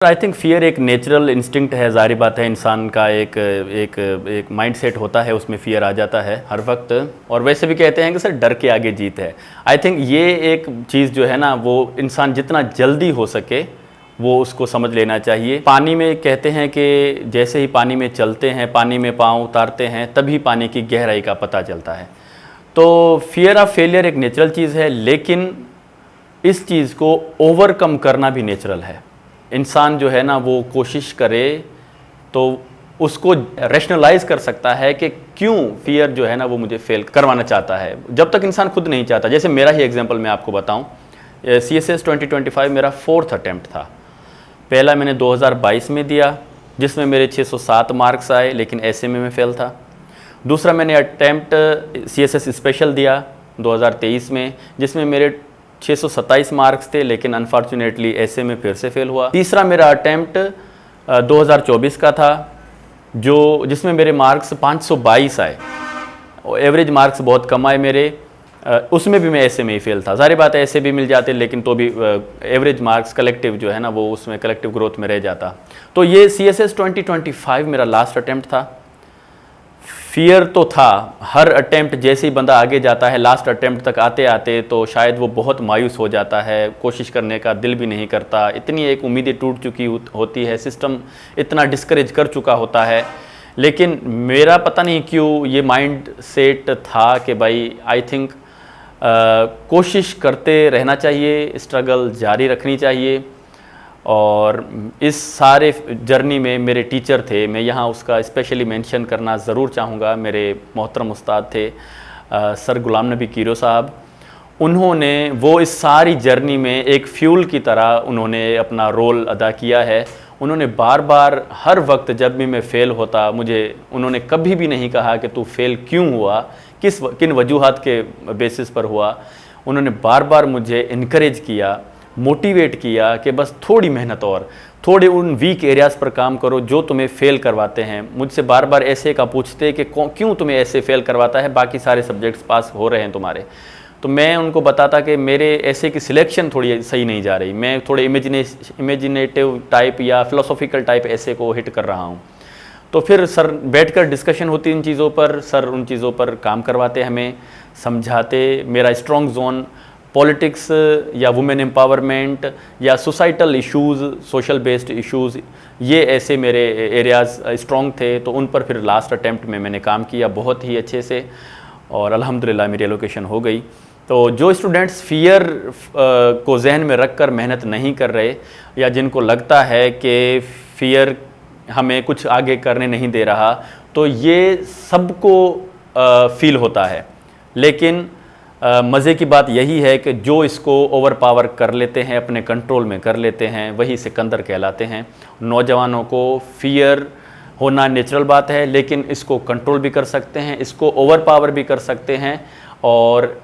I think fear एक natural instinct है, जाहिर बात है इंसान का एक माइंड सेट होता है, उसमें फियर आ जाता है हर वक्त। और वैसे भी कहते हैं कि सर डर के आगे जीत है। आई थिंक ये एक चीज़ जो है ना, वो इंसान जितना जल्दी हो सके वो उसको समझ लेना चाहिए। पानी में कहते हैं कि जैसे ही पानी में चलते हैं, पानी में पाँव उतारते हैं, तभी पानी की गहराई का पता चलता है। तो फियर ऑफ फेलियर एक नेचुरल चीज़ है, लेकिन इस चीज़ को ओवरकम करना भी नेचुरल है। इंसान जो है ना वो कोशिश करे तो उसको रैशनलाइज कर सकता है कि क्यों फियर जो है ना वो मुझे फेल करवाना चाहता है, जब तक इंसान खुद नहीं चाहता। जैसे मेरा ही एग्जांपल मैं आपको बताऊं, CSS 2025 मेरा 4th अटेम्प्ट था। पहला मैंने 2022 में दिया जिसमें मेरे 607 मार्क्स आए, लेकिन SMA में फेल था। दूसरा मैंने अटेम्प्ट CSS स्पेशल दिया 2023 में, जिसमें मेरे 627 मार्क्स थे, लेकिन अनफॉर्चुनेटली ऐसे में फिर से फेल हुआ। तीसरा मेरा अटेम्प्ट 2024 का था, जिसमें मेरे मार्क्स 522 आए। एवरेज मार्क्स बहुत कम आए मेरे, उसमें भी मैं ऐसे में ही फेल था। सारी बात ऐसे भी मिल जाते, लेकिन तो भी एवरेज मार्क्स कलेक्टिव जो है ना वो उसमें कलेक्टिव ग्रोथ में रह जाता। तो ये CSS 2025 मेरा लास्ट अटेम्प्ट था। फियर तो था, हर अटेम्प्ट जैसे ही बंदा आगे जाता है, लास्ट अटेम्प्ट तक आते आते तो शायद वो बहुत मायूस हो जाता है, कोशिश करने का दिल भी नहीं करता। इतनी एक उम्मीदें टूट चुकी होती है, सिस्टम इतना डिस्करेज कर चुका होता है। लेकिन मेरा पता नहीं क्यों ये माइंड सेट था कि भाई आई थिंक कोशिश करते रहना चाहिए, स्ट्रगल जारी रखनी चाहिए। और इस सारे जर्नी में मेरे टीचर थे, मैं यहाँ उसका स्पेशली मेंशन करना ज़रूर चाहूँगा। मेरे मोहतरम उस्ताद थे सर गुलाम नबी कीरो साहब। उन्होंने वो इस सारी जर्नी में एक फ्यूल की तरह उन्होंने अपना रोल अदा किया है। उन्होंने बार बार हर वक्त जब भी मैं फ़ेल होता, मुझे उन्होंने कभी भी नहीं कहा कि तू फेल क्यों हुआ, किन वजूहात के बेसिस पर हुआ। उन्होंने बार बार मुझे इनकरेज किया, मोटिवेट किया कि बस थोड़ी मेहनत और थोड़े उन वीक एरियाज़ पर काम करो जो तुम्हें फ़ेल करवाते हैं। मुझसे बार बार ऐसे का पूछते कि क्यों तुम्हें ऐसे फ़ेल करवाता है, बाकी सारे सब्जेक्ट्स पास हो रहे हैं तुम्हारे। तो मैं उनको बताता कि मेरे ऐसे की सिलेक्शन थोड़ी सही नहीं जा रही, मैं थोड़े इमेजिनेटिव टाइप या फिलोसॉफिकल टाइप ऐसे को हिट कर रहा हूँ। तो फिर सर बैठकर डिस्कशन होती इन चीज़ों पर, सर उन चीज़ों पर काम करवाते, हमें समझाते। मेरा स्ट्रॉन्ग जोन पॉलिटिक्स या वुमेन एम्पावरमेंट या societal issues, social based issues, ये ऐसे मेरे एरियाज़ स्ट्रॉन्ग थे। तो उन पर फिर लास्ट अटेम्प्ट में मैंने काम किया बहुत ही अच्छे से, और अल्हम्दुलिल्लाह मेरी एलोकेशन हो गई। तो जो स्टूडेंट्स फियर को जहन में रख कर मेहनत नहीं कर रहे, या जिनको लगता है कि फियर हमें कुछ आगे करने नहीं दे रहा, तो ये सबको फील होता है। लेकिन मज़े की बात यही है कि जो इसको ओवर पावर कर लेते हैं, अपने कंट्रोल में कर लेते हैं, वही सिकंदर कहलाते हैं। नौजवानों को फियर होना नेचुरल बात है, लेकिन इसको कंट्रोल भी कर सकते हैं, इसको ओवर पावर भी कर सकते हैं, और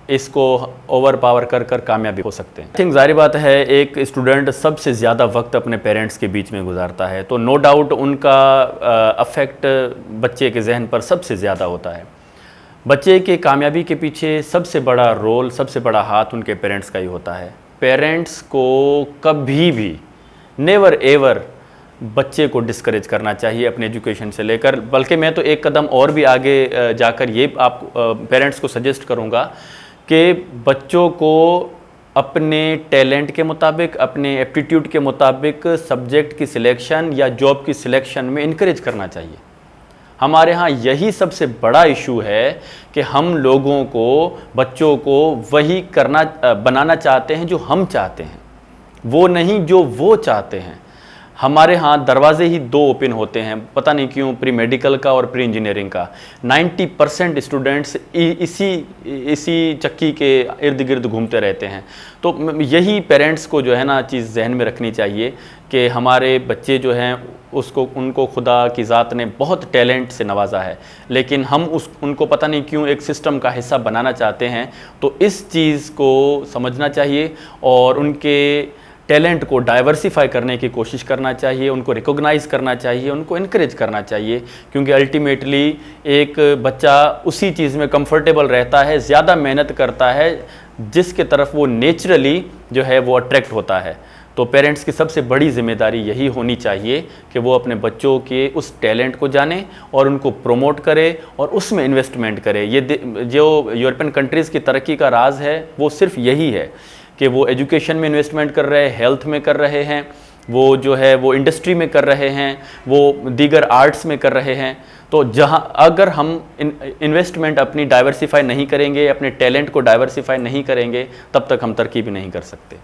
इसको ओवर पावर कर कर कामयाबी हो सकते हैं। आई थिंक जाहिर बात है एक स्टूडेंट सबसे ज़्यादा वक्त अपने पेरेंट्स के बीच में गुजारता है, तो नो डाउट उनका अफेक्ट बच्चे के जहन पर सबसे ज़्यादा होता है। बच्चे के कामयाबी के पीछे सबसे बड़ा रोल, सबसे बड़ा हाथ उनके पेरेंट्स का ही होता है। पेरेंट्स को कभी भी नेवर एवर बच्चे को डिस्करेज करना चाहिए अपने एजुकेशन से लेकर। बल्कि मैं तो एक कदम और भी आगे जाकर ये आप पेरेंट्स को सजेस्ट करूँगा कि बच्चों को अपने टैलेंट के मुताबिक, अपने एप्टीट्यूड के मुताबिक सब्जेक्ट की सिलेक्शन या जॉब की सिलेक्शन में इनकरेज करना चाहिए। हमारे यहाँ यही सबसे बड़ा इशू है कि हम लोगों को, बच्चों को वही बनाना चाहते हैं जो हम चाहते हैं, वो नहीं जो वो चाहते हैं। हमारे यहाँ दरवाजे ही दो ओपन होते हैं, पता नहीं क्यों, प्री मेडिकल का और प्री इंजीनियरिंग का। 90% स्टूडेंट्स इसी चक्की के इर्द गिर्द घूमते रहते हैं। तो यही पेरेंट्स को जो है ना चीज़ जहन में रखनी चाहिए कि हमारे बच्चे जो हैं उनको खुदा की ज़ात ने बहुत टैलेंट से नवाजा है, लेकिन हम उनको पता नहीं क्यों एक सिस्टम का हिस्सा बनाना चाहते हैं। तो इस चीज़ को समझना चाहिए और उनके टैलेंट को डाइवर्सिफाई करने की कोशिश करना चाहिए, उनको रिकॉग्नाइज़ करना चाहिए, उनको इनकरेज करना चाहिए। क्योंकि अल्टीमेटली एक बच्चा उसी चीज़ में कंफर्टेबल रहता है, ज़्यादा मेहनत करता है, जिसके तरफ वो नेचुरली जो है वो अट्रैक्ट होता है। तो पेरेंट्स की सबसे बड़ी जिम्मेदारी यही होनी चाहिए कि वो अपने बच्चों के उस टैलेंट को जाने और उनको प्रमोट करे और उसमें इन्वेस्टमेंट करे। ये जो यूरोपियन कंट्रीज़ की तरक्की का राज है वो सिर्फ यही है कि वो एजुकेशन में इन्वेस्टमेंट कर रहे हैं, हेल्थ में कर रहे हैं, वो जो है वो इंडस्ट्री में कर रहे हैं, वो दीगर आर्ट्स में कर रहे हैं। तो जहाँ अगर हम इन्वेस्टमेंट अपनी डाइवर्सिफाई नहीं करेंगे, अपने टैलेंट को डाइवर्सिफाई नहीं करेंगे, तब तक हम तरक्की भी नहीं कर सकते।